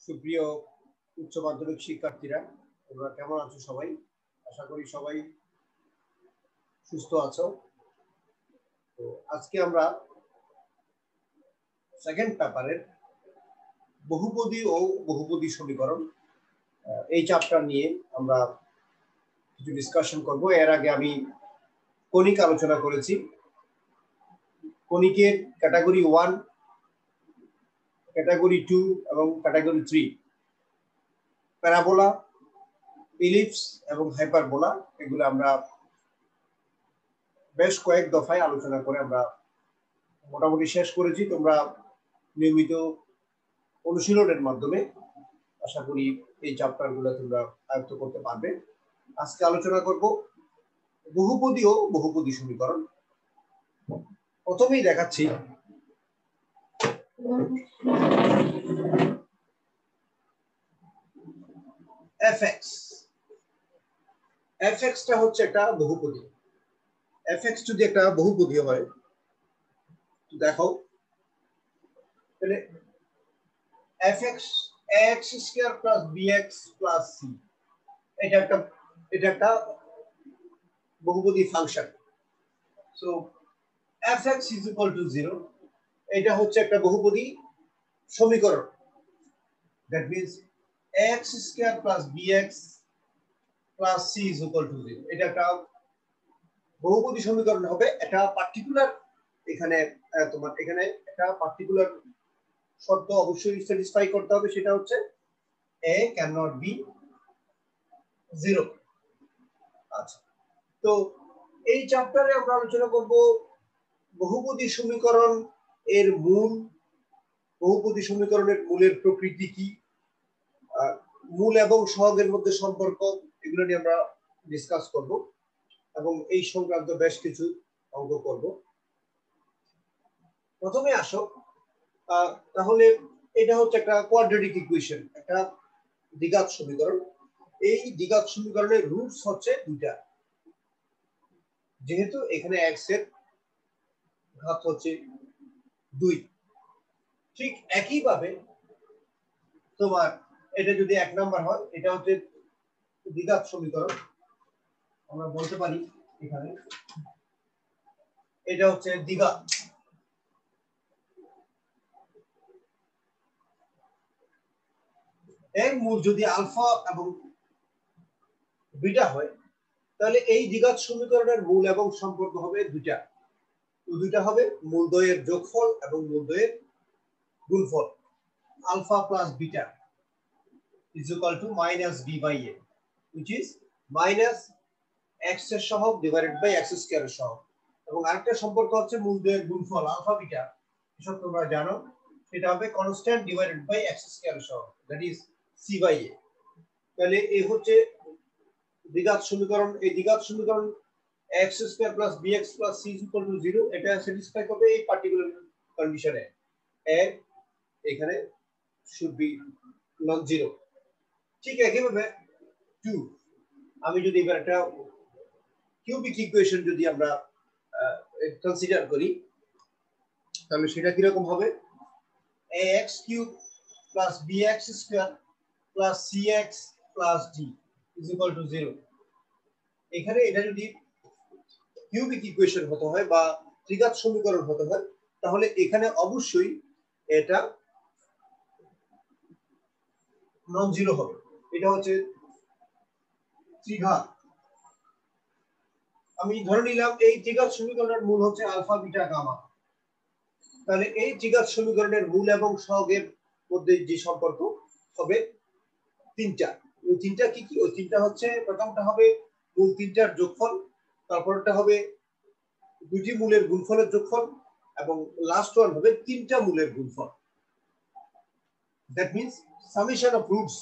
সুপ্রিয় উচ্চ মাধ্যমিক শিক্ষার্থীরা, তোমরা কেমন আছো সবাই? আশা করি সবাই সুস্থ আছো। তো আজকে আমরা সেকেন্ড পেপারের বহুপদী ও বহুপদী সমীকরণ এই চ্যাপ্টার নিয়ে আমরা কিছু ডিসকাশন করব। এর আগে আমি কণিক আলোচনা করেছি। কণিকের ক্যাটাগরি 1, ক্যাটাগরি 2 এবং ক্যাটাগরি 3, প্যারাবোলা, ইলিপস এবং হাইপারবোলা, এগুলো আমরা বেশ কয়েক দফায় আলোচনা করে আমরা মোটামুটি শেষ করেছি। তোমরা নিয়মিত অনুশীলনের মাধ্যমে আশা করি এই চ্যাপ্টারগুলো তোমরা আয়ত্ত করতে পারবে। আজকে আলোচনা করব বহুপদী ও বহুপদী সমীকরণ। প্রথমেই দেখাচ্ছি fx টা হচ্ছে একটা বহুপদী। fx যদি একটা বহুপদী হয়, দেখো তাহলে fx x square plus bx plus c এটা একটা বহুপদী function. So fx is equal to 0, এটা হচ্ছে একটা বহুপদী সমীকরণ। That means x square plus bx plus c is equal to 0, এটা একটা বহুপদী সমীকরণ হবে। এটা পার্টিকুলার এখানে তোমার এখানে একটা পার্টিকুলার শর্ত অবশ্যই স্যাটিসফাই করতে হবে, সেটা হচ্ছে a cannot be 0। আচ্ছা, তো এই চ্যাপ্টারে আমরা আলোচনা করব বহুপদী সমীকরণ এর মূল, বহুপদী সমীকরণের মূলের প্রকৃতি কি, মূল এবং সহগের মধ্যে সম্পর্ক, এগুলো নিয়ে আমরা ডিসকাস করব এবং এই সংক্রান্ত বেশ কিছু অঙ্ক করব। প্রথমে আসো, তাহলে এটা হচ্ছে একটা কোয়াড্রেটিক ইকুয়েশন, একটা দ্বিঘাত সমীকরণ। এই দ্বিঘাত সমীকরণের রুটস হচ্ছে দুইটা, যেহেতু এখানে x এর ঘাত হচ্ছে 2। ঠিক একইভাবে তোমার এটা যদি 1 নাম্বার হয়, এটা হচ্ছে দ্বিঘাত সমীকরণ। আমরা বলতে পারি এখানে এটা হচ্ছে দ্বিঘাত। এর মূল যদি আলফা এবং বিটা হয়, তাহলে এই দ্বিঘাত সমীকরণের মূল এবং সম্পর্ক হবে দুইটা। দুইটা হবে মূলদ্বয়ের যোগফল এবং মূলদ্বয়ের গুণফল। Alpha plus beta is equal to minus b by a, which is minus x এর সহগ divided by x স্কয়ার এর সহগ। এবং আরেকটা সম্পর্ক হচ্ছে মূলদ্বয়ের গুণফল আলফা বিটা, এসব তোমরা জানো, সেটা হবে constant divided by x square এর সহগ, that is c by a। তাহলে এই হচ্ছে দ্বিঘাত সমীকরণ। এই দ্বিঘাত সমীকরণ x square plus bx plus c is equal to 0, এটা স্যাটিসফাই করবে এই পার্টিকুলার কন্ডিশনে। a এখানে শুড বি নন জিরো। ঠিক একইভাবে 2, আমি যদি এবার একটা কিউবিক ইকুয়েশন যদি আমরা কনসিডার করি, তাহলে সেটা কিরকম হবে? ax cube plus bx square plus cx plus d is equal to 0। এখানে এটা যদি কিউবিক ইকুয়েশন হতে হয় বা দ্বিঘাত সমীকরণ হতে হয়, তাহলে এখানে অবশ্যই এটা নন জিরো হবে। এটা হচ্ছে ত্রিঘাত। আমি ধরে নিলাম এই ত্রিঘাত সমীকরণের মূল হচ্ছে আলফা বিটা গামা। তাহলে এই ত্রিঘাত সমীকরণের মূল এবং সহগের মধ্যে যে সম্পর্ক হবে তিনটা। ওই তিনটা কি কি? ওই তিনটা হচ্ছে, প্রথমটা হবে মূল তিনটার যোগফল, তারপরটা হবে দুটি মূলের গুণফলের যোগফল, এবং লাস্ট ওয়ান হবে তিনটা মূলের গুণফল। That means summation of roots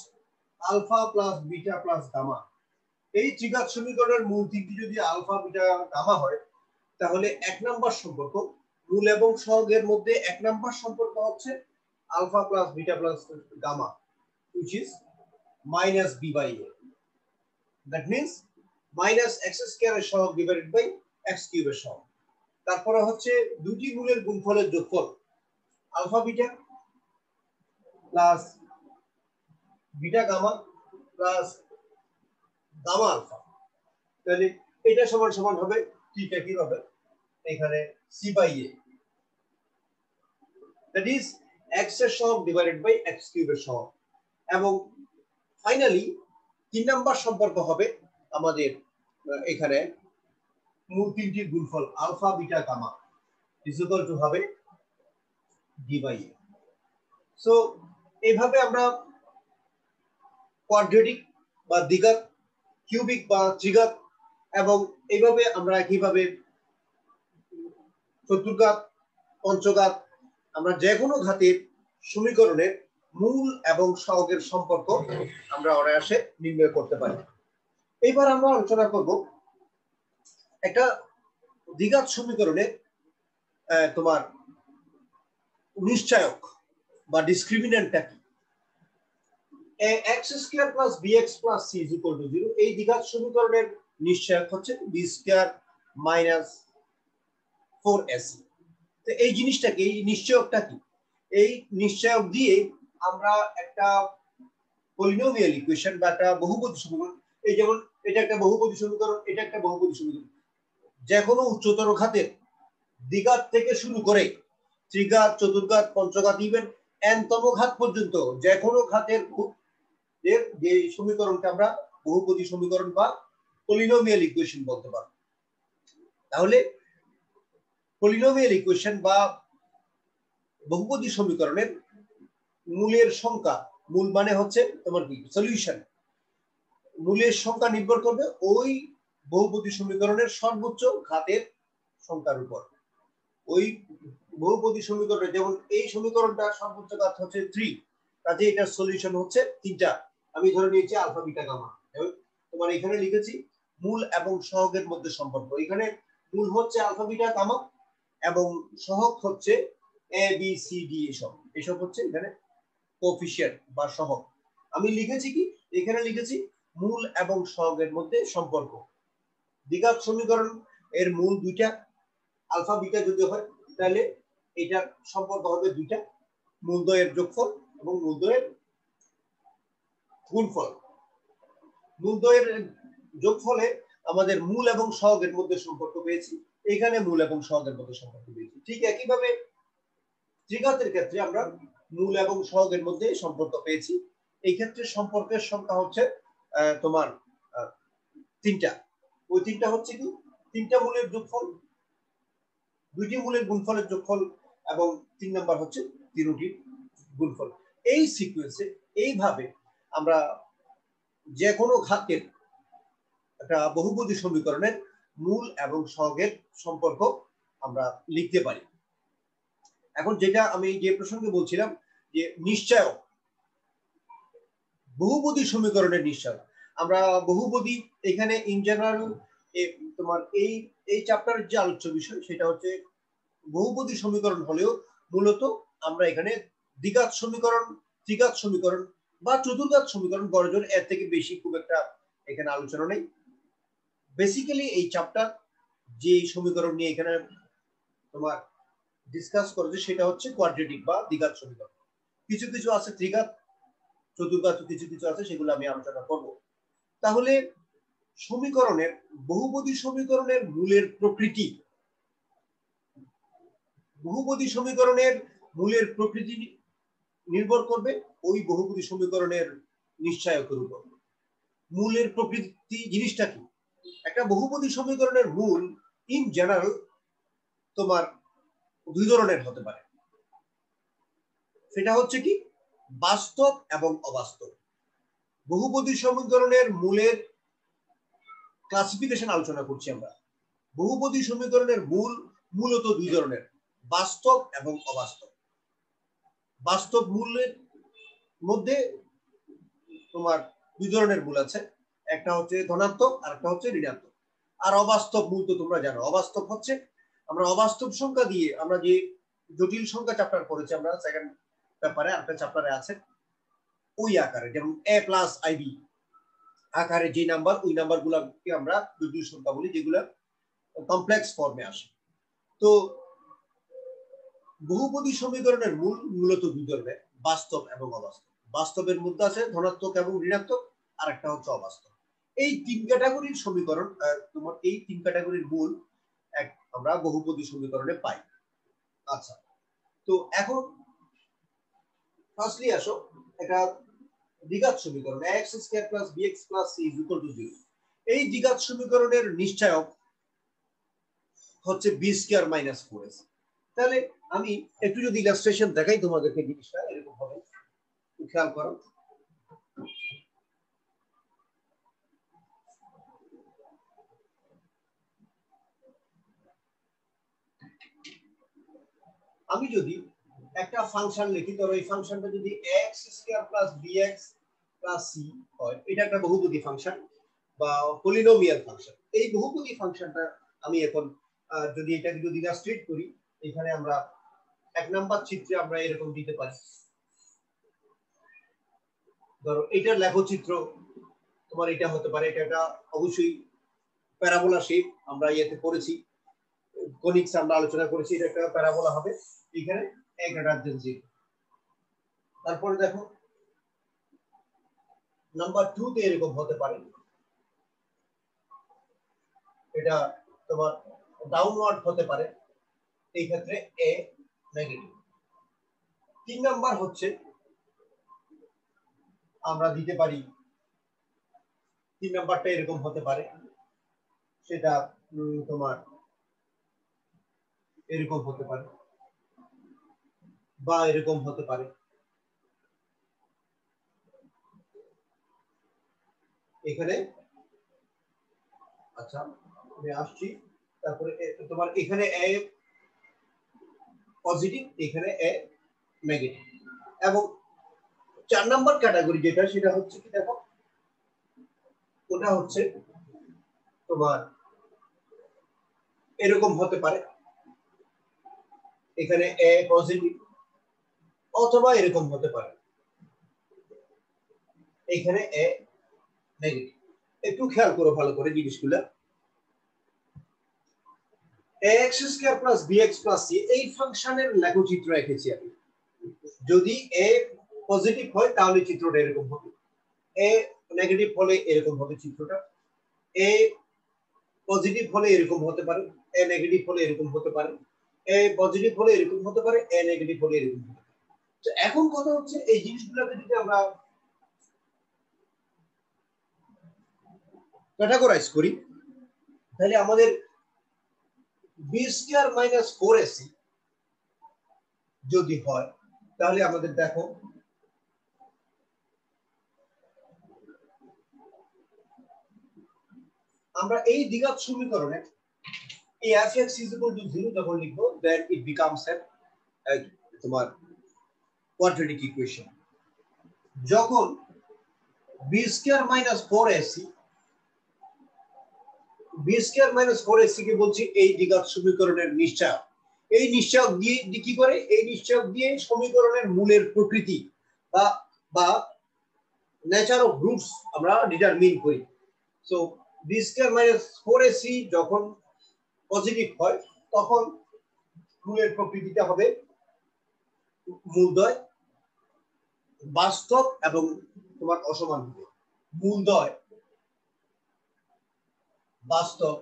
alpha plus beta plus gamma. এই ত্রিঘাত সমীকরণের মূল তিনটি যদি আলফা বিটা গামা হয়, তাহলে 1 নাম্বার সম্পর্ক মূল এবং সহগের মধ্যে 1 নাম্বার সম্পর্ক হচ্ছে alpha plus beta plus gamma, which is minus b by a. That means minus x square এর সহগ divided by x কিউব এর সহগ। তারপরে হচ্ছে দুটি মূলের গুণফলের যোগফল alpha beta plus beta gamma plus gamma alpha, তাহলে এটা সমান সমান হবে ঠিক একই হবে এখানে C by A, that is x এর সহগ ডিভাইডেড বাই এক্স কিউবের সহগ। এবং ফাইনালি 3 নাম্বার সম্পর্ক হবে আমাদের এখানে মূল তিনটির গুণফল alpha beta gamma is equal to হবে ডি বাই এ। সো এইভাবে আমরা কোয়াড্রেটিক বা দ্বিঘাত, কিউবিক বা ত্রিঘাত, এবং এইভাবে আমরা একইভাবে চতুর্ঘাত, পঞ্চঘাত, আমরা যে কোনো ঘাতের সমীকরণের মূল এবং সহগের সম্পর্ক আমরা অনায়াসে নির্ণয় করতে পারি। এইবার আমরা আলোচনা করব একটা দ্বিঘাত সমীকরণে তোমার নিশ্চয়ক বা ডিসক্রিমিন্যান্টটা কি। x² + bx + c = 0 এই দ্বিঘাত সমীকরণের নিশ্চয়ক হচ্ছে b² - 4ac। তো এই জিনিসটাকে, এই নিশ্চয়কটা কি, এই নিশ্চয়ক দিয়ে আমরা একটা পলিনোমিয়াল ইকুয়েশন বা একটা বহুপদী সমীকরণ, এই যেমন এটা একটা বহুপদী সমীকরণ, এটা একটা বহুপদী সমীকরণ, যে কোনো উচ্চতর ঘাতের দ্বিঘাত থেকে শুরু করে ত্রিঘাত, চতুর্ঘাত, পঞ্চঘাত, ইভেন n তম ঘাত পর্যন্ত যে কোনো ঘাতের যে সমীকরণকে আমরা বহুপদী সমীকরণ বা পলিনোমিয়াল ইকুয়েশন বলতে পারি। তাহলে পলিনোমিয়াল ইকুয়েশন বা বহুপদী সমীকরণের মূলের সংখ্যা, মূল মানে হচ্ছে তোমার কি সলিউশন, মূলের সংখ্যা নির্ভর করবে ওই বহুপদী সমীকরণের সর্বোচ্চ ঘাতের সংখ্যার উপর। ওই বহুপদী সমীকরণে যেমন এই সমীকরণটা সর্বোচ্চ ঘাত হচ্ছে 3, কাজে এটার সলিউশন হচ্ছে 3টা। আমি ধরে নিয়েছি আলফা বিটা গামা। তোমার এখানে লিখেছি মূল এবং সহগের মধ্যে সম্পর্ক। এখানে মূল হচ্ছে আলফা বিটা গামা এবং সহগ হচ্ছে এ বি সি ডি, এসব হচ্ছে এখানে কোএফিশিয়েন্ট বা সহগ। আমি লিখেছি কি, এখানে লিখেছি মূল এবং সহগের মধ্যে সম্পর্ক। দ্বিঘাত সমীকরণ এর মূল দুইটা, আলফা বিটা যদি হয় তাহলে এটার সম্পর্ক হবে দুইটা, মূলদ্বয়ের যোগফল এবং মূলদ্বয়ের গুণফল। মূলদ্বয়ের যোগফলে আমাদের মূল এবং সহগের মধ্যে সম্পর্ক পেয়েছি, এখানে মূল এবং সহগের মধ্যে সম্পর্ক পেয়েছি। ঠিক একইভাবে ত্রিঘাতের ক্ষেত্রে আমরা মূল এবং সহগের মধ্যে সম্পর্ক পেয়েছি। এই ক্ষেত্রে সম্পর্কের সংখ্যা হচ্ছে তোমার 3টা। ওই 3টা হচ্ছে কি, 3টা মূলের যোগফল, 2টি মূলের গুণফলের যোগফল এবং 3 নাম্বার হচ্ছে 3টির গুণফল। এই সিকোয়েন্সে এইভাবে আমরা যে কোনো ঘাতের একটা বহুপদী সমীকরণের মূল এবং সহগের সম্পর্ক আমরা লিখতে পারি। এখন যেটা আমি যে প্রসঙ্গে বলছিলাম যে নিশ্চয়ক, বহুপদী সমীকরণের নিশ্চয়ক, আমরা বহুপদী এখানে ইন জেনারেল তোমার এই চ্যাপ্টারের যে আলোচ্য বিষয় সেটা হচ্ছে বহুপদী সমীকরণ হলেও মূলত আমরা এখানে দ্বিঘাত সমীকরণ, ত্রিঘাত সমীকরণ বা চতুর্ঘাত সমীকরণ গড়জোর এর থেকে বেশি খুব একটা এখানে আলোচনা নেই। বেসিক্যালি এই চ্যাপ্টার যে সমীকরণ নিয়ে এখানে তোমার ডিসকাস করেছে সেটা হচ্ছে কোয়াড্রেটিক বা দ্বিঘাত সমীকরণ। কিছু কিছু আছে ত্রিঘাত, চতুর্ঘাত, কিছু কিছু আছে, সেগুলো আমি আলোচনা করব। তাহলে সমীকরণের, বহুপদী সমীকরণের মূলের প্রকৃতি, বহুপদী সমীকরণের মূলের প্রকৃতি নির্ভর করবে ওই বহুপদী সমীকরণের নিশ্চয়কের উপর। মূলের প্রকৃতি জিনিসটা কি, একটা বহুপদী সমীকরণের মূল ইন জেনারেল তোমার দুই ধরনের হতে পারে। সেটা হচ্ছে কি, বাস্তব এবং অবাস্তব। বহুপদী সমীকরণের মূলের ক্লাসিফিকেশন আলোচনা করছি আমরা। বহুপদী সমীকরণের মূল মূলত দুই ধরনের, বাস্তব এবং অবাস্তব। বাস্তব মূলের মধ্যে তোমার দুই ধরনের মূল আছে, একটা হচ্ছে ধনাত্মক আর একটা হচ্ছে ঋণাত্মক। আর অবাস্তব মূল তো তোমরা জানো, অবাস্তব হচ্ছে আমরা অবাস্তব সংখ্যা দিয়ে, আমরা যে জটিল সংখ্যা চ্যাপ্টার পড়েছি আমরা সেকেন্ড পেপারে, একটা চ্যাপ্টারে আছে ওই আকারে, যেমন a + ib আকারে যে নাম্বার, ওই নাম্বারগুলোকে আমরা জটিল সংখ্যা বলি, যেগুলো কমপ্লেক্স ফর্মে আসে। তো বহুপদী সমীকরণের মূল মূলত দুই ধরনের, বাস্তব এবং অবাস্তব। বাস্তবের মধ্যে আছে ধনাত্মক এবং ঋণাত্মক, আর একটা হচ্ছে অবাস্তব। এই তিন ক্যাটাগরির সমীকরণ, তোমার এই তিন ক্যাটাগরির মূল আমরা বহুপদী সমীকরণে পাই। আচ্ছা, তো এখন ফার্স্টলি আসো একটা দ্বিঘাত সমীকরণ ax² + bx + c = 0। এই দ্বিঘাত সমীকরণের নিশ্চয়ক হচ্ছে b² - 4ac। তাহলে আমি একটু যদি ইলাস্ট্রেশন দেখাই তোমাদেরকে, জিনিসটা এরকম হবে, খেয়াল করো। আমি যদি একটা ফাংশন লিখি, ধরো এই ফাংশনটা যদি ax² + bx + c হয়, এটা একটা বহুপদী ফাংশন বা পলিনোমিয়াল ফাংশন। এই বহুপদী ফাংশনটা আমি এখন যদি এটাকে যদি ইলাস্ট্রেট করি, এখানে আমরা এক নাম্বার চিত্রে আমরা এরকম দিতে পারি। ধরো এটার লেখচিত্র তোমার এটা হতে পারে, এটা একটা অবশ্যই প্যারাবোলা শেপ, আমরা ইয়েতে পড়েছি, কনিক্স আমরা আলোচনা করেছি, এটা একটা প্যারাবোলা হবে। এখানে a > 0। তারপরে দেখো নাম্বার 2 তে এরকম হতে পারে, এটা তোমার ডাউনওয়ার্ড হতে পারে, এই ক্ষেত্রে a নেগেটিভ। 3 নাম্বার হচ্ছে আমরা দিতে পারি, 3 নাম্বারটা এরকম হতে পারে, সেটা তোমার এরকম হতে পারে বা এরকম হতে পারে। এখানে আচ্ছা আমি আসছি, তারপরে তোমার এখানে a পজিটিভ, এখানে a নেগেটিভ। এবং 4 নাম্বার ক্যাটাগরি যেটা, সেটা হচ্ছে কি দেখো, ওটা হচ্ছে তোমার এরকম হতে পারে, এখানে a পজিটিভ, অথবা এরকম হতে পারে, এখানে a নেগেটিভ। একটু খেয়াল করো ভালো করে জিনিসগুলো। ax² + bx + c এই ফাংশনের লেখচিত্র এঁকেছি আমি। যদি a পজিটিভ হয় তাহলে চিত্রটা এরকম হবে, a নেগেটিভ হলে এরকম হবে চিত্রটা, a পজিটিভ হলে এরকম হতে পারে, a নেগেটিভ হলে এরকম হতে পারে, a পজিটিভ হলে এরকম হতে পারে, a নেগেটিভ হলে এরকম হতে পারে। তো এখন কথা হচ্ছে এই জিনিসগুলোকে যদি আমরা ক্যাটাগরাইজ করি, তাহলে আমাদের b² - 4ac যদি হয়, তাহলে আমাদের দেখো আমরা এই দ্বিঘাত সমীকরণে এই f(x) = 0 যখন লিখবো, then it becomes a তোমার quadratic equation। যখন b² - 4ac কে বলছি এই দ্বিঘাত সমীকরণের নিশ্চয়ক। এই নিশ্চয়ক দিয়ে কি করে, এই নিশ্চয়ক দিয়ে সমীকরণের মূলের প্রকৃতি বা নেচার অফ রুটস আমরা ডিটারমিন করি। সো b² - 4ac যখন পজিটিভ হয়, তখন মূলের প্রকৃতিটা হবে মূলদ্বয়, বাস্তব এবং তোমার অসমান হবে। মূলদ্বয়, বাস্তব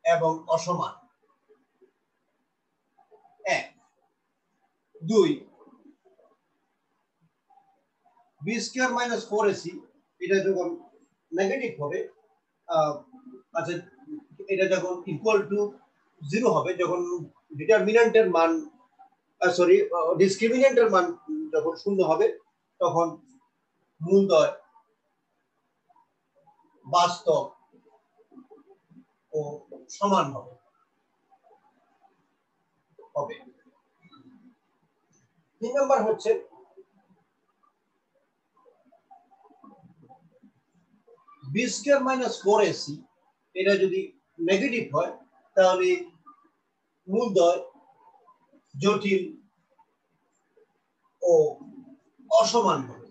এবং অসমান। 1 2 b² - 4ac এটা যখন নেগেটিভ হবে, আচ্ছা এটা যখন ইকুয়াল টু 0 হবে, যখন ডিটারমিন্যান্টের মান সরি ডিসক্রিমিন্যান্টের মান যখন 0 হবে, তখন মূলদ্বয়, বাস্তব ও সমান হবে। 3 নাম্বার হচ্ছে b² - 4ac এটা যদি নেগেটিভ হয়, তাহলে মূলদ্বয়, জটিল ও অসমান হবে।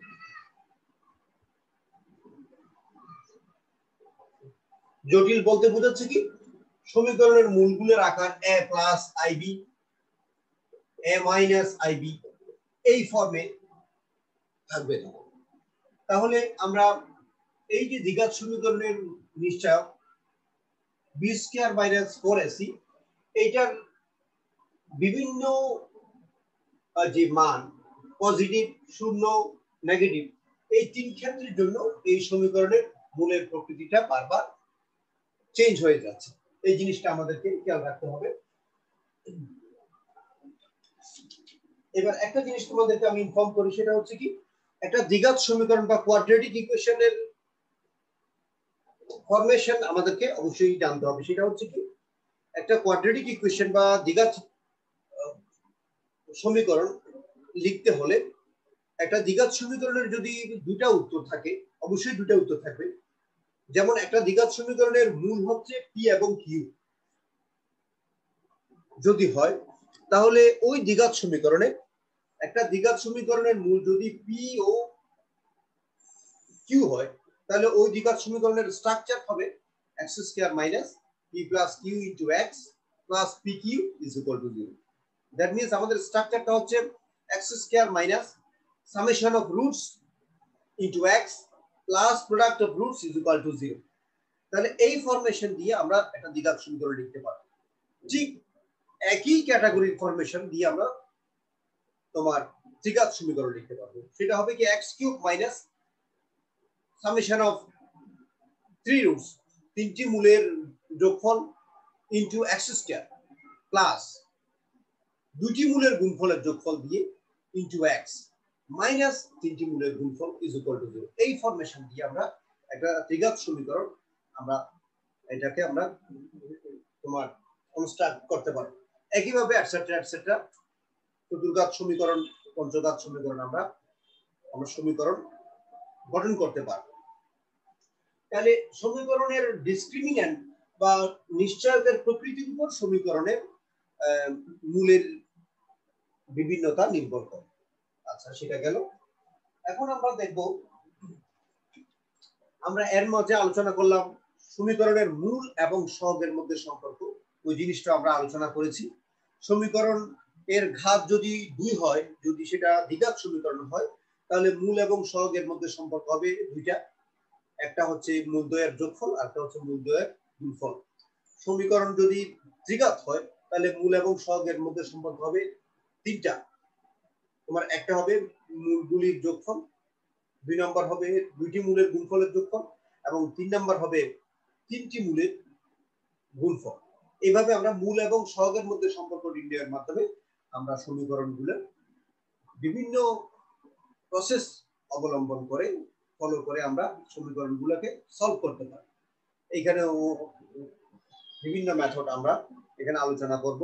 জটিল বলতে বোঝাচ্ছে কি, সমীকরণের মূলগুলোর আকার a + ib, a - ib এই ফর্মে থাকবে না। তাহলে আমরা এই যে দ্বিঘাত সমীকরণের নিশ্চয়ক বি স্কয়ার মাইনাস 4ac এইটার বিভিন্ন যে মান পজিটিভ, শূন্য, নেগেটিভ, এই তিন ক্ষেত্রের জন্য এই সমীকরণের মূলের প্রকৃতিটা বারবার চেঞ্জ হয়ে যাচ্ছে। এই জিনিসটা আমাদেরকে খেয়াল রাখতে হবে। এবার একটা জিনিস তোমাদেরকে আমি ইনফর্ম করি, সেটা হচ্ছে কি, একটা দ্বিঘাত সমীকরণ বা কোয়াড্রেটিক ইকুয়েশনের ফরমেশন আমাদেরকে অবশ্যই জানতে হবে। সেটা হচ্ছে কি, একটা কোয়াড্রেটিক ইকুয়েশন বা দ্বিঘাত সমীকরণ লিখতে হলে একটা দ্বিঘাত সমীকরণের যদি দুটা উত্তর থাকে, অবশ্যই দুটা উত্তর থাকবে। যেমন একটা দ্বিঘাত সমীকরণের মূল হচ্ছে পি এবং কিউ যদি হয়, তাহলে ওই দ্বিঘাত সমীকরণে একটা দ্বিঘাত সমীকরণের মূল যদি পি ও কিউ হয়, তাহলে ওই দ্বিঘাত সমীকরণের স্ট্রাকচার হবে x square minus p plus q into x plus p q is equal to 0। That means আমাদের স্ট্রাকচারটা হচ্ছে x square minus summation of roots into x plus product of roots is equal to 0। তাহলে এই formation দিয়ে আমরা একটা দ্বিঘাত সমীকরণ লিখতে পারবো। ঠিক একই ক্যাটাগরির ফরমেশন দিয়ে আমরা তোমার দ্বিঘাত সমীকরণ লিখতে পারবো। সেটা হবে কি x cube minus summation of 3 roots, তিনটি মূলের যোগফল ইনটু এক্স স্কয়ার প্লাস দুটি মূলের গুণফলের যোগফল দিয়ে ইনটু এক্স মাইনাস তিনটি মূলের গুণফল ইজ ইকুয়াল টু 0। এই ফরমেশন দিয়ে আমরা একটা দ্বিঘাত সমীকরণ আমরা এটাকে আমরা তোমার কনস্ট্রাক্ট করতে পারবো। একইভাবে এটসেট্রা এটসেট্রা চতুর্ঘাত সমীকরণ, পঞ্চঘাত সমীকরণ আমরা সমীকরণ গঠন করতে পারবো। তাহলে সমীকরণের ডিসক্রিমিন্যান্ট বা নিশ্চয়কের প্রকৃতির উপর সমীকরণের মূলের বিভিন্নতা নির্ভর করে। আচ্ছা, সেটা গেল। এখন আমরা দেখব, আমরা এর মধ্যে আলোচনা করলাম সমীকরণের মূল এবং সহগের মধ্যে সম্পর্ক, ওই জিনিসটা আমরা আলোচনা করেছি। সমীকরণ এর ঘাত যদি 2 হয়, যদি সেটা দ্বিঘাত সমীকরণ হয়, তাহলে মূল এবং সহগের মধ্যে সম্পর্ক হবে দুইটা, একটা হচ্ছে মূলদ্বয়ের যোগফল আর একটা হচ্ছে মূলদ্বয়ের গুণফল। সমীকরণ যদি ত্রিঘাত হয়, তাহলে মূল এবং সহগের মধ্যে সম্পর্ক হবে তিনটা। তোমার একটা হবে মূলগুলির যোগফল, 2 নম্বর হবে দুইটি মূলের গুণফলের যোগফল, এবং 3 নম্বর হবে তিনটি মূলের গুণফল। এইভাবে আমরা মূল এবং সহগের মধ্যে সম্পর্ক নির্ণয়ের মাধ্যমে আমরা সমীকরণগুলোর বিভিন্ন প্রসেস অবলম্বন করে ফলো করে আমরা সমীকরণগুলোকে সলভ করতে পারি। এইখানে বিভিন্ন মেথড আমরা এখানে আলোচনা করব।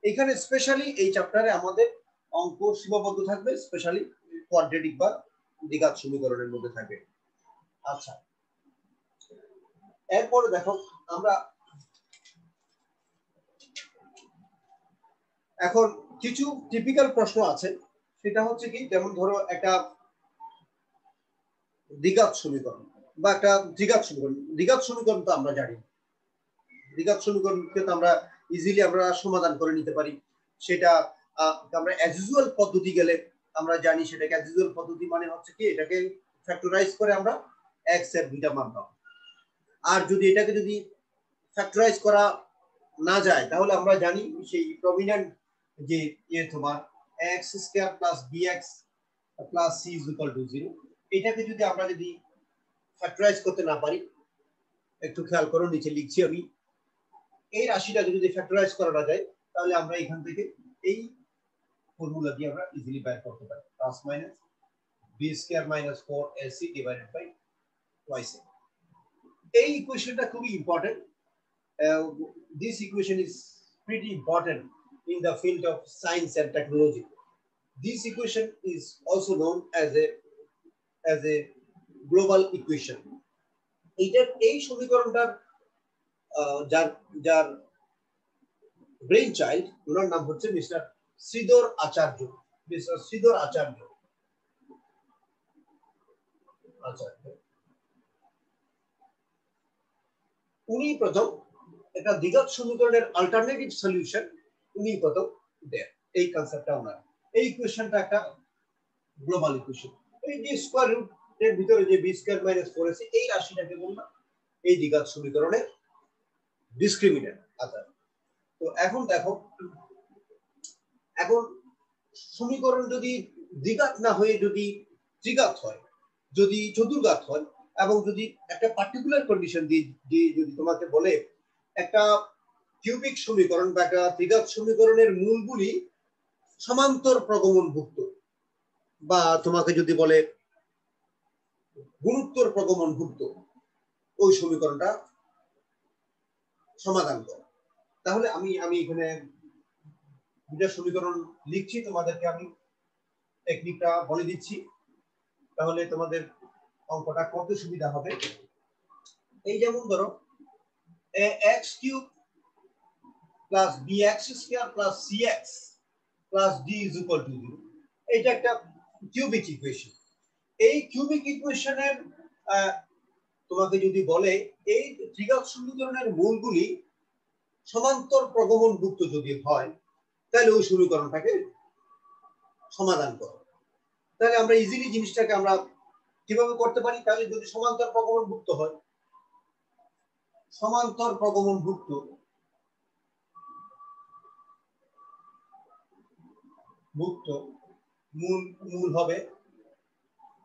এখানে স্পেশালি এই চ্যাপ্টারে আমাদের অঙ্ক সীমাবদ্ধ থাকবে, স্পেশালি কোয়াড্রেটিক বা দ্বিঘাত সমীকরণের মধ্যে থাকবে। আচ্ছা, এরপরে দেখো আমরা এখন কিছু টিপিক্যাল প্রশ্ন আছে। সেটা হচ্ছে কি, যেমন ধরো একটা দ্বিঘাত সমীকরণ বা একটা দ্বিঘাত সমীকরণ। দ্বিঘাত সমীকরণ তো আমরা জানি, দ্বিঘাত সমীকরণকে তো আমরা ইজিলি আমরা সমাধান করে নিতে পারি। সেটা আমরা অ্যাজ ইউজুয়াল পদ্ধতি গেলে আমরা জানি, সেটাকে অ্যাজ ইউজুয়াল পদ্ধতি মানে হচ্ছে কি, এটাকে ফ্যাক্টরাইজ করে আমরা x এর দুইটা মান পাবো। আর যদি এটাকে যদি ফ্যাক্টরাইজ করা না যায়, তাহলে আমরা জানি সেই প্রমিনেন্ট যে তোমার x square plus bx plus c is equal to 0, এটাকে যদি আমরা যদি ফ্যাক্টরাইজ করতে না পারি, একটু খেয়াল করো নিচে লিখছি আমি, এই রাশিটাকে যদি ফ্যাক্টরাইজ করা না যায়, তাহলে আমরা এখান থেকে এই ফর্মুলা দিয়ে আমরা ইজিলি বের করতে পারি, plus minus b square minus 4ac divided by twice a। এই ইকুয়েশনটা খুবই important. This equation is pretty important in the field of science and technology. This equation is also known as a global equation. এই সমীকরণটার যার brain child, ওনার নাম হচ্ছে mister Sridhar আচার্য। Mister Sridhar আচার্য উনি প্রথম একটা দ্বিঘাত সমীকরণের অল্টারনেটিভ সলিউশন উনি প্রথম দেন। এই কনসেপ্টটা ওনার। এই ইকুয়েশনটা একটা গ্লোবাল ইকুয়েশন। এই যে স্কয়ার রুটের ভিতরে যে বি স্কয়ার মাইনাস 4 আছে এই রাশিটাকে বললাম এই দ্বিঘাত সমীকরণের ডিসক্রিমিন্যান্ট। আচ্ছা, তো এখন দেখো, এখন সমীকরণ যদি দ্বিঘাত না হয়ে যদি ত্রিঘাত হয়, যদি চতুর্ঘাত হয়, এবং যদি একটা পার্টিকুলার কন্ডিশন দিয়ে যদি তোমাকে বলে একটা কিউবিক সমীকরণ বা একটা ত্রিঘাত সমীকরণের মূলগুলি সমান্তর প্রগমনভুক্ত, বা তোমাকে যদি বলে গুণোত্তর প্রগমনভুক্ত, ওই সমীকরণটা সমাধান করো। তাহলে আমি এখানে দুটা সমীকরণ লিখছি, তোমাদেরকে আমি টেকনিকটা বলে দিচ্ছি, তাহলে তোমাদের অঙ্কটা করতে সুবিধা হবে। এই যেমন ধরো ax cube plus bx square plus cx plus d is equal to 0, এটা একটা কিউবিক ইকুয়েশন। এই কিউবিক ইকুয়েশনের তোমাকে যদি বলে এই ত্রিঘাত সমীকরণের মূলগুলি সমান্তর প্রগমনভুক্ত যদি হয়, তাহলে ওই সমীকরণটাকে সমাধান করো। তাহলে আমরা ইজিলি জিনিসটাকে আমরা কিভাবে করতে পারি? তাহলে যদি সমান্তর প্রগমনভুক্ত হয়, সমান্তর প্রগমনভুক্ত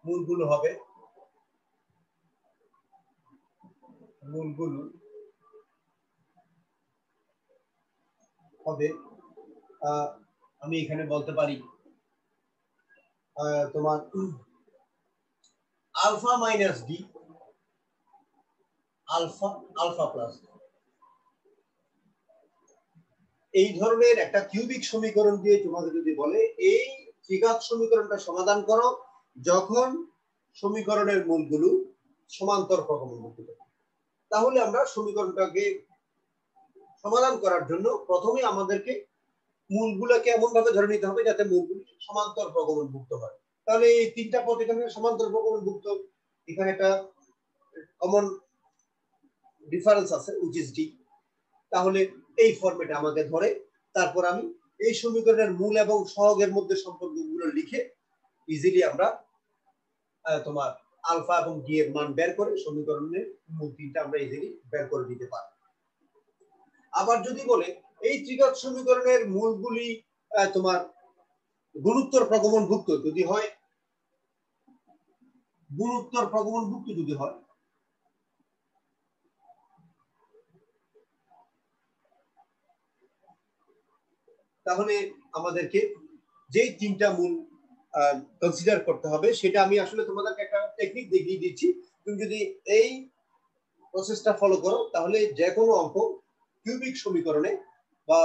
মূলগুলো হবে আমি এখানে বলতে পারি তোমার alpha minus D, alpha plus. এই ধরনের একটা কিউবিক সমীকরণ দিয়ে তোমাকে যদি বলে এই ত্রিঘাত সমীকরণটা সমাধান করো যখন সমীকরণের মূলগুলো সমান্তর প্রগমনভুক্ত, তাহলে আমরা সমীকরণটাকে সমাধান করার জন্য প্রথমে আমাদেরকে মূলগুলোকে এমন ভাবে ধরে নিতে হবে যাতে মূলগুলো সমান্তর প্রগমনভুক্ত হয়। তাহলে এই তিনটা পদ এখানে সমান্তর প্রগমনভুক্ত, এখানে একটা কমন ডিফারেন্স আছে which is d। তাহলে এই ফরম্যাটে আমাকে ধরে তারপর আমি এই সমীকরণের মূল এবং সহগের মধ্যে সম্পর্কগুলো লিখে ইজিলি আমরা তোমার আলফা এবং ডি এর মান বের করে সমীকরণের মূল তিনটা আমরা ইজিলি বের করে দিতে পারি। আবার যদি বলে এই ত্রিঘাত সমীকরণের মূলগুলি তোমার গুণোত্তর প্রগমনভুক্ত যদি হয়, গুণোত্তর প্রগমনভুক্ত যদি হয়, তাহলে আমাদেরকে যেই তিনটা মূল কনসিডার করতে হবে সেটা আমি আসলে তোমাদেরকে একটা টেকনিক দেখিয়ে দিচ্ছি। তুমি যদি এই প্রসেসটা ফলো করো তাহলে যে কোনো অঙ্ক কিউবিক সমীকরণে বা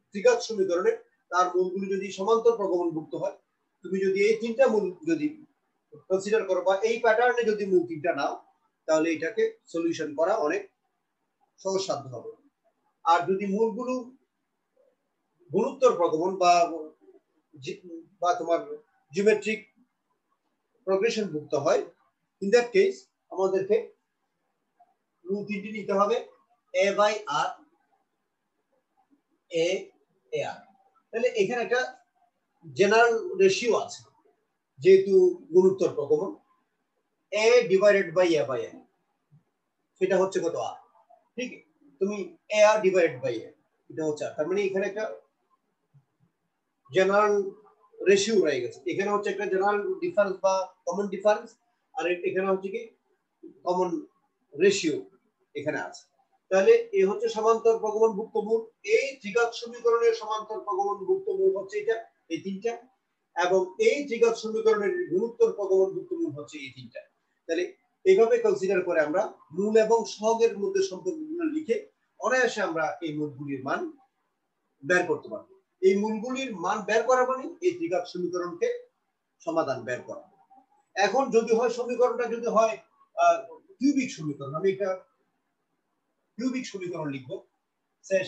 ত্রিঘাত সমীকরণে তার মূলগুলি যদি সমান্তর প্রগমনভুক্ত হয়, তুমি যদি এই তিনটা মূল যদি কনসিডার করো বা এই প্যাটার্নে যদি মূল তিনটা নাও, তাহলে এটাকে সলিউশন করা অনেক সহজসাধ্য হবে। আর যদি মূলগুলো গুণোত্তর প্রগমন বা তোমার জিওমেট্রিক প্রোগ্রেশন ভুক্ত হয়, ইন দ্যাট কেস আমাদেরকে মূল তিনটি নিতে হবে a by r, a r। তাহলে এখানে একটা জেনারেল রেশিও আছে, যেহেতু গুণোত্তর প্রগমন a divided by a by r, সেটা হচ্ছে কত r। ঠিক, তুমি a r divided by a, এটা হচ্ছে r। তার মানে এখানে একটা জেনারেল রেশিও রয়ে গেছে। এখানে হচ্ছে একটা জেনারেল ডিফারেন্স বা কমন ডিফারেন্স, আর এখানে হচ্ছে কি কমন রেশিও এখানে আছে। তাহলে এই হচ্ছে সমান্তর প্রগমনভুক্ত মূল। এই ত্রিঘাত সমীকরণের সমান্তর প্রগমনভুক্ত মূল হচ্ছে এটা, এই তিনটা, এবং এই ত্রিঘাত সমীকরণের গুণোত্তর প্রগমনভুক্ত মূল হচ্ছে এই তিনটা। তাহলে এইভাবে কনসিডার করে আমরা মূল এবং সহগের মধ্যে সম্পর্কগুলো লিখে অনায়াসে আমরা এই মূলগুলির মান বের করতে পারবো। এই মূলগুলির মান বের করা মানে এই ত্রিঘাত সমীকরণকে সমাধান বের করা। এখন যদি হয় সমীকরণটা যদি হয় কিউবিক সমীকরণ, আমি এটা কিউবিক সমীকরণ লিখবো,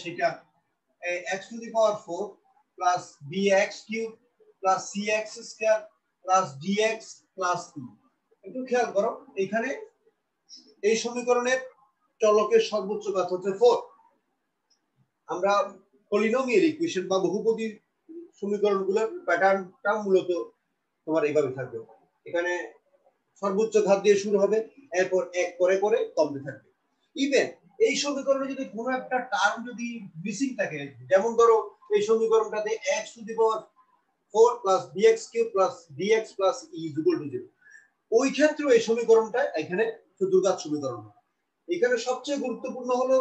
সেটা x to the power 4 plus bx cube plus cx square plus dx plus 2। একটু খেয়াল করো, এখানে এই সমীকরণের চলকের সর্বোচ্চ ঘাত হচ্ছে 4। আমরা পলিনোমিয়াল ইকুয়েশন বা বহুপদী সমীকরণগুলোর প্যাটার্নটা মূলত তোমার এইভাবে থাকবে। এখানে সর্বোচ্চ ঘাত দিয়ে শুরু হবে, এরপর এক করে করে কমতে থাকবে। ইভেন এই সমীকরণে যদি কোনো একটা টার্ম যদি মিসিং থাকে, যেমন ধরো এই সমীকরণটাতে x to the power 4 plus bx cube plus dx plus e is equal to 0, ওই ক্ষেত্রে এই সমীকরণটা এখানে চতুর্ঘাত সমীকরণ। এখানে সবচেয়ে গুরুত্বপূর্ণ হলো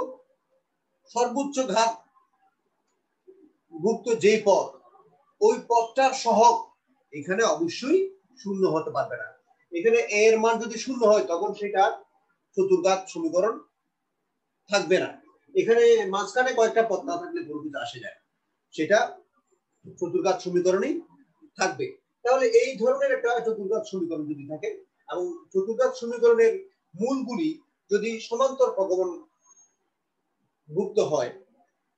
সর্বোচ্চ ঘাত ভুক্ত যে পদ, ওই পদটার সহগ এখানে অবশ্যই শূন্য হতে পারবে না। এখানে a এর মান যদি শূন্য হয় তখন সেটা চতুর্ঘাত সমীকরণ থাকবে না। এখানে মাঝখানে কয়েকটা পদ না থাকলে কোনো কিছু আসে যায়, সেটা চতুর্ঘাত সমীকরণই থাকবে। তাহলে এই ধরনের একটা চতুর্ঘাত সমীকরণ যদি থাকে এবং চতুর্ঘাত সমীকরণের মূলগুলি যদি সমান্তর প্রগমন ভুক্ত হয়,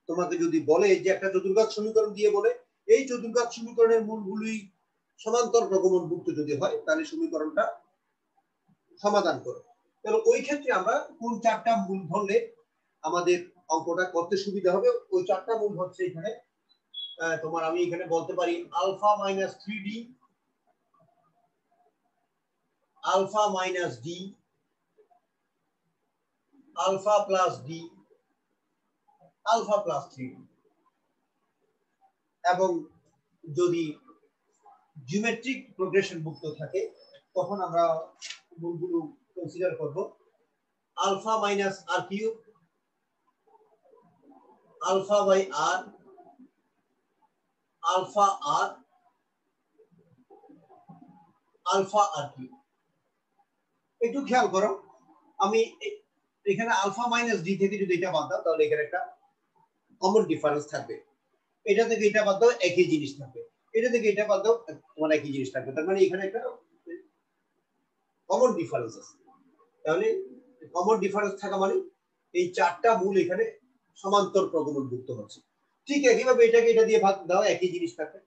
তোমাকে যদি বলে যে একটা চতুর্ঘাত সমীকরণ দিয়ে বলে এই চতুর্ঘাত সমীকরণের মূলগুলি সমান্তর প্রগমন ভুক্ত যদি হয়, তাহলে সমীকরণটা সমাধান করো। তাহলে ওই ক্ষেত্রে আমরা কোন চারটা মূল ধরলে আমাদের অঙ্কটা করতে সুবিধা হবে, ওই চারটা মূল হচ্ছে এখানে তোমার আমি এখানে বলতে পারি alpha minus 3d, alpha minus d, alpha plus d, alpha plus 3d। এবং যদি জিওমেট্রিক প্রোগ্রেশন ভুক্ত থাকে তখন আমরা মূলগুলো কনসিডার করব alpha minus r cube, alpha by r, alpha r, alpha r cube. একটু খেয়াল করো, আমি এখানে আলফা মাইনাস ডি থেকে যদি এটা বাদ দাও তাহলে এখানে একটা কমন ডিফারেন্স থাকবে, এটা থেকে এটা বাদ দাও একই জিনিস থাকবে, এটা থেকে এটা বাদ দাও তোমার একই জিনিস থাকবে। তার মানে এখানে একটা কমন ডিফারেন্স আছে। তাহলে কমন ডিফারেন্স থাকা মানে এই চারটা মূল এখানে সমান্তর প্রগমন যুক্ত হচ্ছে। ঠিক একইভাবে এটাকে এটা দিয়ে ভাগ দাও একই জিনিস থাকবে,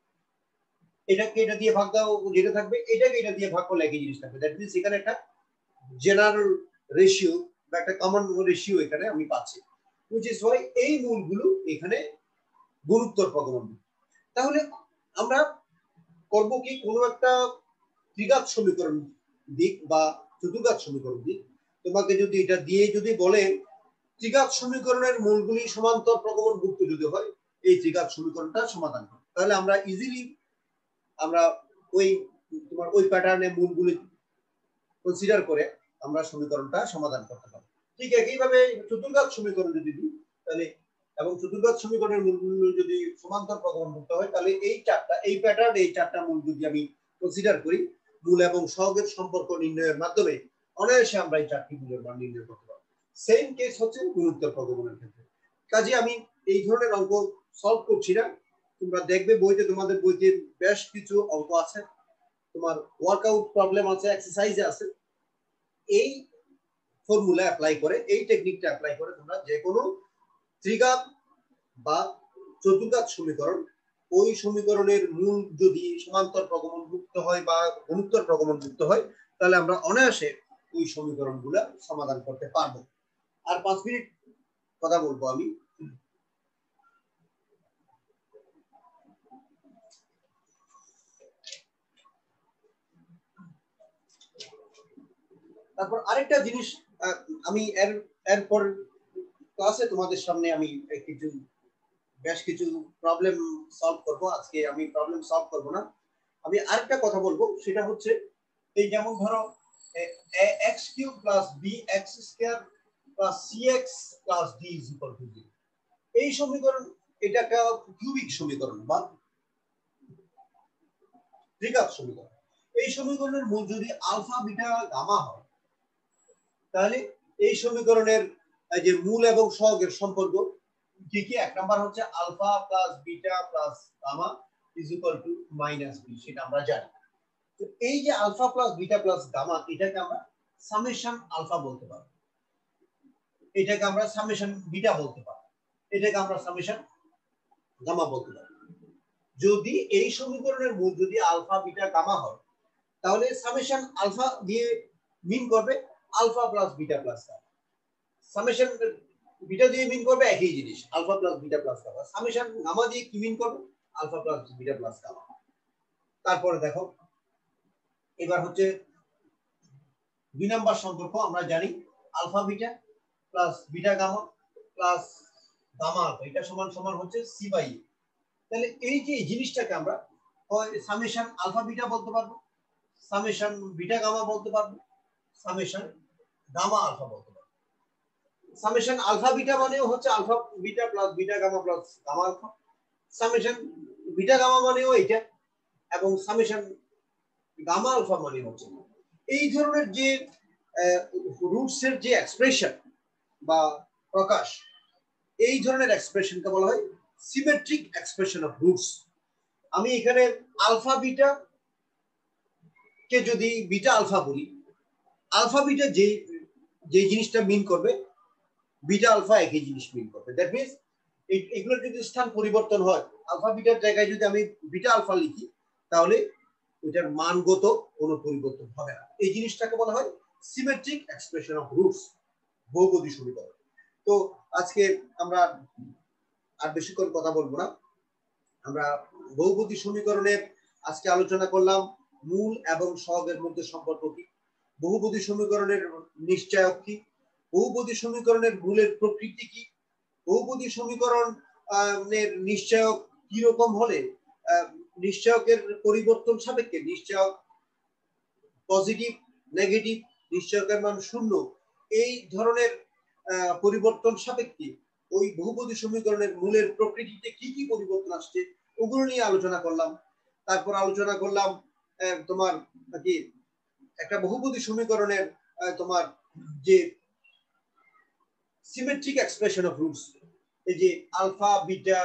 এটাকে এটা দিয়ে ভাগ দাও যেটা থাকবে, এটাকে এটা দিয়ে ভাগ করলে একই জিনিস থাকবে। দ্যাট মিন্স এখানে একটা জেনারেল রেশিও বা একটা কমন রেশিও এখানে আমি পাচ্ছি, which is why এই মূলগুলো এখানে গুণোত্তর প্রগমন। তাহলে আমরা করব কি, কোনো একটা ত্রিঘাত সমীকরণ দিক বা চতুর্ঘাত সমীকরণ দিক, তোমাকে যদি এটা দিয়ে যদি বলে ত্রিঘাত সমীকরণের মূলগুলি সমান্তর প্রগমন ভুক্ত যদি হয় এই ত্রিঘাত সমীকরণটা সমাধান করো, তাহলে আমরা ইজিলি আমরা ওই তোমার ওই প্যাটার্নে মূলগুলি কনসিডার করে আমরা সমীকরণটা সমাধান করতে পারি। ঠিক একইভাবে চতুর্ঘাত সমীকরণ যদি দিই তাহলে এবং চতুর্ঘাত সমীকরণের মূলগুলো যদি সমান্তর প্রগমন ভুক্ত হয় তাহলে এই চারটা এই প্যাটার্ন এই চারটা মূল যদি আমি কনসিডার করি, মূল এবং সহগের সম্পর্ক নির্ণয়ের মাধ্যমে অনায়াসে আমরা এই চারটি মূলের মান নির্ণয় করতে পারবো। সেম কেস হচ্ছে গুণোত্তর প্রগমনের ক্ষেত্রে। কাজে আমি এই ধরনের অঙ্ক সলভ করছি না, তোমরা দেখবে বইতে, তোমাদের বইতে বেশ কিছু অঙ্ক আছে, তোমার ওয়ার্কআউট প্রবলেম আছে, এক্সারসাইজ আছে। এই ফর্মুলা অ্যাপ্লাই করে, এই টেকনিকটা অ্যাপ্লাই করে তোমরা যে কোনো ত্রিঘাত বা চতুর্ঘাত সমীকরণ, ওই সমীকরণের মূল যদি সমান্তর প্রগমন যুক্ত হয় বা গুণোত্তর প্রগমন যুক্ত হয় তাহলে আমরা অনায়াসে ওই সমীকরণগুলো সমাধান করতে পারবো। আর 5 মিনিট কথা বলবো আমি। তারপর আরেকটা জিনিস আমি এরপর ক্লাসে তোমাদের সামনে আমি বেশ কিছু প্রবলেম সলভ করব। আজকে আমি প্রবলেম সলভ করব না, আমি আরেকটা কথা বলবো, সেটা হচ্ছে এই যেমন ধরো x cube plus bx square plus cx plus d is equal to 0। এই সমীকরণ এটা একটা কিউবিক সমীকরণ বা ত্রিঘাত সমীকরণ। এই সমীকরণের মূল যদি আলফা বিটা গামা হয় তাহলে এই সমীকরণের যে মূল এবং সহগের সম্পর্ক কি কি? এক নাম্বার হচ্ছে alpha plus beta plus gamma is equal to minus B, সেটা আমরা জানি। তো এই যে alpha plus beta plus gamma, এটাকে আমরা সামেশন আলফা বলতে পারি, এটাকে আমরা সামেশন বিটা বলতে পারি, এটাকে আমরা সামেশন গামা বলতে পারি। যদি এই সমীকরণের মূল যদি আলফা বিটা গামা হয় তাহলে সামেশন আলফা দিয়ে মিন করবে alpha plus beta plus gamma, summation beta দিয়ে মিন করবে একই জিনিস alpha plus beta plus gamma, summation gamma দিয়ে কি মিন করবে alpha plus beta plus gamma. তারপরে দেখো এবার হচ্ছে 2 নাম্বার সম্পর্ক আমরা জানি alpha beta plus beta gamma plus gamma alpha এটা সমান সমান হচ্ছে সি বাই এ। তাহলে এই যে জিনিসটাকে আমরা হয় সামেশন আলফা বিটা বলতে পারবো, সামেশন বিটা গামা বলতে পারবো, সামেশন গামা আলফা বলতে পারবো। সামেশন আলফা বিটা মানেও হচ্ছে alpha beta plus beta gamma plus gamma alpha, summation beta gamma মানেও এটা, এবং সামেশন গামা আলফা মানে হচ্ছে এই ধরনের যে রুটস এর যে এক্সপ্রেশন বা প্রকাশ, এই ধরনের এক্সপ্রেশনকে বলা হয় সিমেট্রিক এক্সপ্রেশন অফ রুটস। আমি এখানে আলফা বিটা কে যদি বিটা আলফা বলি, আলফা বিটা যে যে জিনিসটা মিন করবে বিটা আলফা একই জিনিস মিন করবে। দ্যাট মিন্স এগুলোর যদি স্থান পরিবর্তন হয়, আলফা বিটার জায়গায় যদি আমি বিটা আলফা লিখি তাহলে ওইটার মানগত কোনো পরিবর্তন হবে না। এই জিনিসটাকে বলা হয় সিমেট্রিক এক্সপ্রেশন অফ রুটস, বহুপদী সমীকরণ। তো আজকে আমরা আর বেশিক্ষণ কথা বলবো না, আমরা বহুপদী সমীকরণের আজকে আলোচনা করলাম মূল এবং সহগের মধ্যে সম্পর্ক কি, বহুপদী সমীকরণের নিশ্চয়ক কি, বহুপদী সমীকরণের মূলের প্রকৃতি কি, বহুপদী সমীকরণ নিশ্চয়ক কি রকম হলে নিশ্চয়কের পরিবর্তন সাপেক্ষে নিশ্চয়ক পজিটিভ নেগেটিভ নিশ্চয়কের মান শূন্য, এই ধরনের পরিবর্তন সাপেক্ষে ওই বহুপদী সমীকরণের মূলের প্রকৃতিতে কি কি পরিবর্তন আসছে ওগুলো নিয়ে আলোচনা করলাম। তারপর আলোচনা করলাম তোমার কি একটা বহুপদী সমীকরণের তোমার যে সিমেট্রিক এক্সপ্রেশন অফ রুটস, এই যে alpha beta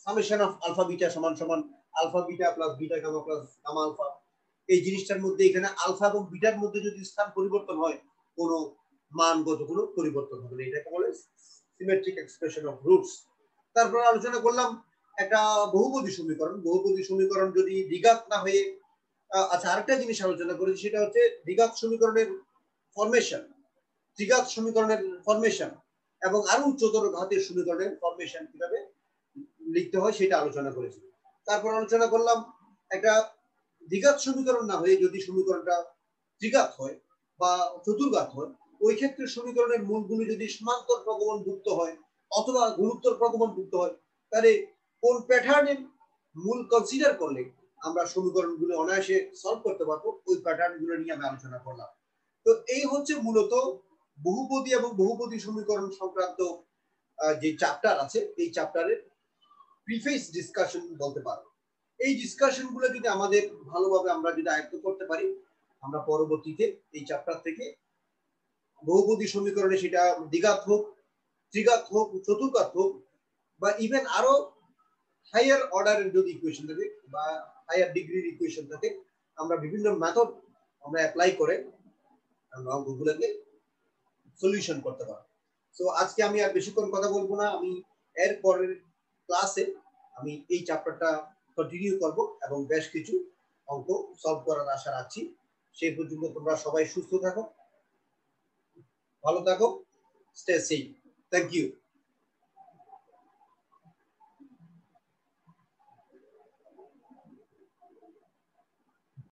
summation of alpha beta সমান সমান alpha beta plus beta gamma plus gamma alpha, এই জিনিসটার মধ্যে এখানে আলফা এবং বিটার মধ্যে যদি স্থান পরিবর্তন হয় কোনো মানগত কোনো পরিবর্তন হবে না, এটাকে বলে সিমেট্রিক এক্সপ্রেশন অফ রুটস। তারপর আলোচনা করলাম একটা বহুপদী সমীকরণ, বহুপদী সমীকরণ যদি দ্বিঘাত না হয়ে আচ্ছা আরেকটা জিনিস আলোচনা করেছি সেটা হচ্ছে দ্বিঘাত সমীকরণের ফরমেশন, ত্রিঘাত সমীকরণের ফরমেশন এবং আরো উচ্চতর ঘাতের সমীকরণের ফরমেশন কিভাবে লিখতে হয় সেটা আলোচনা করেছি। তারপর আলোচনা করলাম একটা দ্বিঘাত সমীকরণ না হয়ে যদি সমীকরণটা ত্রিঘাত হয় বা চতুর্ঘাত হয়, ওই ক্ষেত্রে সমীকরণের মূলগুলি যদি সমান্তর প্রগমন যুক্ত হয় অথবা গুণোত্তর প্রগমন যুক্ত হয়, তাহলে কোন প্যাটার্নের মূল কনসিডার করলে আমরা সমীকরণগুলো অনায়াসে সলভ করতে পারবো, ওই প্যাটার্নগুলো নিয়ে আমি আলোচনা করলাম। তো এই হচ্ছে মূলত বহুপদী এবং বহুপদী সমীকরণ সংক্রান্ত যে চ্যাপ্টার আছে, এই চ্যাপ্টারের প্রিফেস ডিসকাশন বলতে পারো। এই ডিসকাশন গুলো যদি আমাদের ভালোভাবে আমরা যদি আয়ত্ত করতে পারি, আমরা পরবর্তীতে এই চ্যাপ্টার থেকে বহুপদী সমীকরণে সেটা দ্বিঘাত হোক ত্রিঘাত হোক চতুর্ঘাত হোক বা ইভেন আরো হায়ার অর্ডারের যদি ইকুয়েশন থাকে বা হায়ার ডিগ্রির ইকুয়েশন থাকে, আমরা বিভিন্ন মেথড আমরা অ্যাপ্লাই করে আমরা অঙ্কগুলোকে সলিউশন করতে পারবো। সো আজকে আমি আর বেশিক্ষণ কথা বলবো না, আমি এর পরের ক্লাসে আমি এই চ্যাপ্টারটা কন্টিনিউ করব এবং বেশ কিছু অঙ্ক সলভ করার আশা রাখছি। সেই পর্যন্ত তোমরা সবাই সুস্থ থাকো, ভালো থাকো, স্টে সেফ। Thank you.